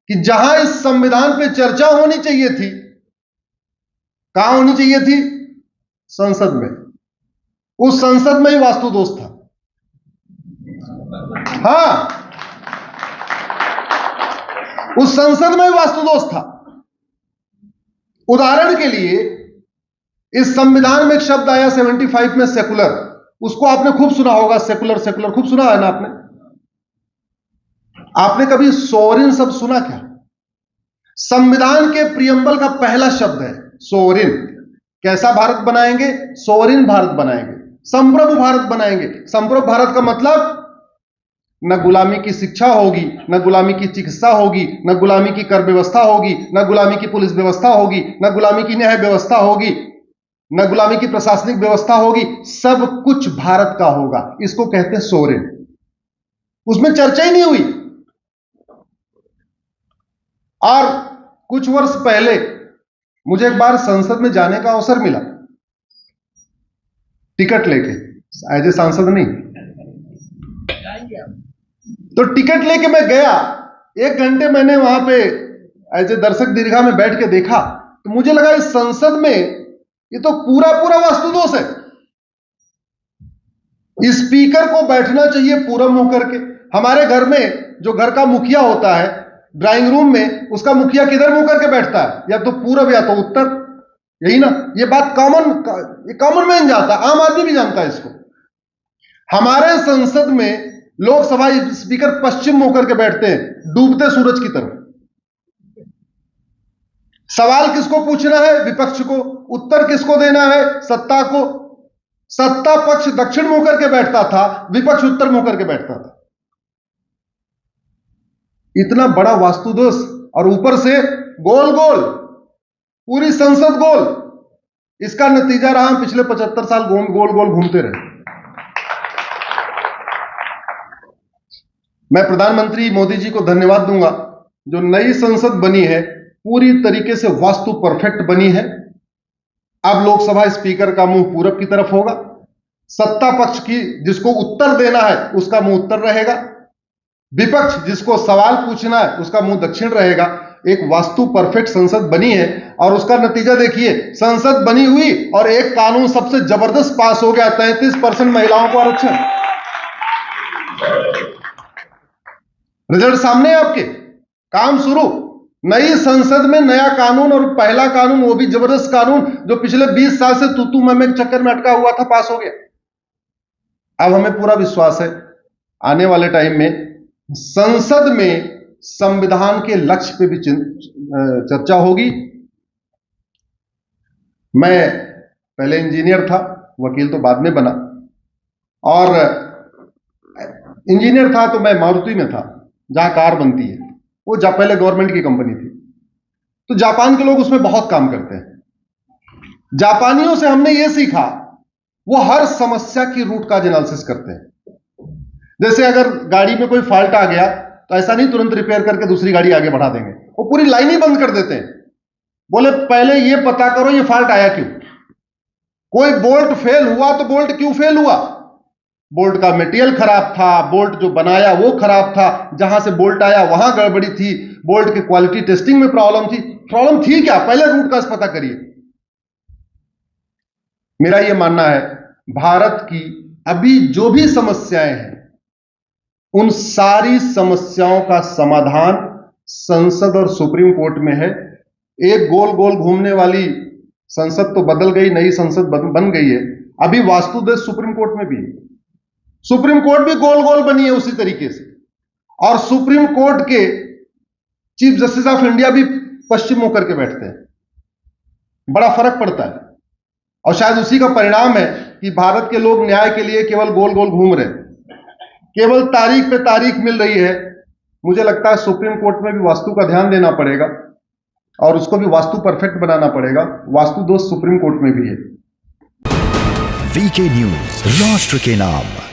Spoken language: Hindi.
कि जहां इस संविधान पे चर्चा होनी चाहिए थी, कहां होनी चाहिए थी? संसद में। उस संसद में ही वास्तु दोष था। हां, उस संसद में ही वास्तु दोष था। उदाहरण के लिए इस संविधान में एक शब्द आया 75 में, सेकुलर। उसको आपने खूब सुना होगा, सेकुलर सेकुलर खूब सुना है ना आपने? आपने कभी सोवरिन शब्द सुना क्या? संविधान के प्रियम्बल का पहला शब्द है सोवरिन। कैसा भारत बनाएंगे? सोवरिन भारत बनाएंगे, संप्रभु भारत बनाएंगे। संप्रभु भारत का मतलब न गुलामी की शिक्षा होगी, न गुलामी की चिकित्सा होगी, न गुलामी की कर व्यवस्था होगी, न गुलामी की पुलिस व्यवस्था होगी, न गुलामी की न्याय व्यवस्था होगी, न गुलामी की प्रशासनिक व्यवस्था होगी। सब कुछ भारत का होगा। इसको कहते हैं सोवरिन। उसमें चर्चा ही नहीं हुई। और कुछ वर्ष पहले मुझे एक बार संसद में जाने का अवसर मिला, टिकट लेके, एज ए सांसद नहीं। तो टिकट लेके मैं गया, 1 घंटे मैंने वहां पे एज ए दर्शक दीर्घा में बैठ के देखा, तो मुझे लगा इस संसद में ये तो पूरा पूरा वास्तु दोष है। स्पीकर को बैठना चाहिए पूरब मुंह करके। हमारे घर में जो घर का मुखिया होता है, ड्राइंग रूम में उसका मुखिया किधर मुंह करके बैठता है? या तो पूरब या तो उत्तर, यही ना? ये बात कॉमन मैन जानता है, आम आदमी भी जानता है इसको। हमारे संसद में लोकसभा स्पीकर पश्चिम मुंह करके बैठते हैं, डूबते सूरज की तरफ। सवाल किसको पूछना है? विपक्ष को। उत्तर किसको देना है? सत्ता को। सत्ता पक्ष दक्षिण मुंह करके बैठता था, विपक्ष उत्तर मुंह करके बैठता था। इतना बड़ा वास्तु दोष, और ऊपर से गोल गोल, पूरी संसद गोल। इसका नतीजा रहा हम पिछले 75 साल गोल गोल घूमते रहे। मैं प्रधानमंत्री मोदी जी को धन्यवाद दूंगा, जो नई संसद बनी है पूरी तरीके से वास्तु परफेक्ट बनी है। अब लोकसभा स्पीकर का मुंह पूरब की तरफ होगा, सत्ता पक्ष की जिसको उत्तर देना है उसका मुंह उत्तर रहेगा, विपक्ष जिसको सवाल पूछना है उसका मुंह दक्षिण रहेगा। एक वास्तु परफेक्ट संसद बनी है, और उसका नतीजा देखिए, संसद बनी हुई और एक कानून सबसे जबरदस्त पास हो गया, 33% महिलाओं को आरक्षण। रिजल्ट सामने है आपके, काम शुरू। नई संसद में नया कानून, और पहला कानून वो भी जबरदस्त कानून जो पिछले 20 साल से तू मैं के चक्कर में अटका हुआ था, पास हो गया। अब हमें पूरा विश्वास है आने वाले टाइम में संसद में संविधान के लक्ष्य पे भी चर्चा होगी। मैं पहले इंजीनियर था, वकील तो बाद में बना, और इंजीनियर था तो मैं मारुति में था, जहां कार बनती है। वो पहले गवर्नमेंट की कंपनी थी। तो जापान के लोग उसमें बहुत काम करते हैं। जापानियों से हमने ये सीखा, वो हर समस्या की रूट काज एनालिसिस करते हैं। जैसे अगर गाड़ी में कोई फॉल्ट आ गया तो ऐसा नहीं तुरंत रिपेयर करके दूसरी गाड़ी आगे बढ़ा देंगे, वो पूरी लाइन ही बंद कर देते हैं। बोले पहले ये पता करो ये फॉल्ट आया क्यों। कोई बोल्ट फेल हुआ तो बोल्ट क्यों फेल हुआ? बोल्ट का मटेरियल खराब था, बोल्ट जो बनाया वो खराब था, जहां से बोल्ट आया वहां गड़बड़ी थी, बोल्ट की क्वालिटी टेस्टिंग में प्रॉब्लम थी क्या? पहले रूट काज पता करिए। मेरा यह मानना है, भारत की अभी जो भी समस्याएं हैं, उन सारी समस्याओं का समाधान संसद और सुप्रीम कोर्ट में है। एक गोल गोल घूमने वाली संसद तो बदल गई, नई संसद बन गई है। अभी वास्तु दोष सुप्रीम कोर्ट में भी है। सुप्रीम कोर्ट भी गोल गोल बनी है उसी तरीके से, और सुप्रीम कोर्ट के चीफ जस्टिस ऑफ इंडिया भी पश्चिम होकर के बैठते हैं। बड़ा फर्क पड़ता है, और शायद उसी का परिणाम है कि भारत के लोग न्याय के लिए केवल गोल गोल घूम रहे हैं, केवल तारीख पे तारीख मिल रही है। मुझे लगता है सुप्रीम कोर्ट में भी वास्तु का ध्यान देना पड़ेगा, और उसको भी वास्तु परफेक्ट बनाना पड़ेगा। वास्तु दोष सुप्रीम कोर्ट में भी है। वीके न्यूज, राष्ट्र के नाम।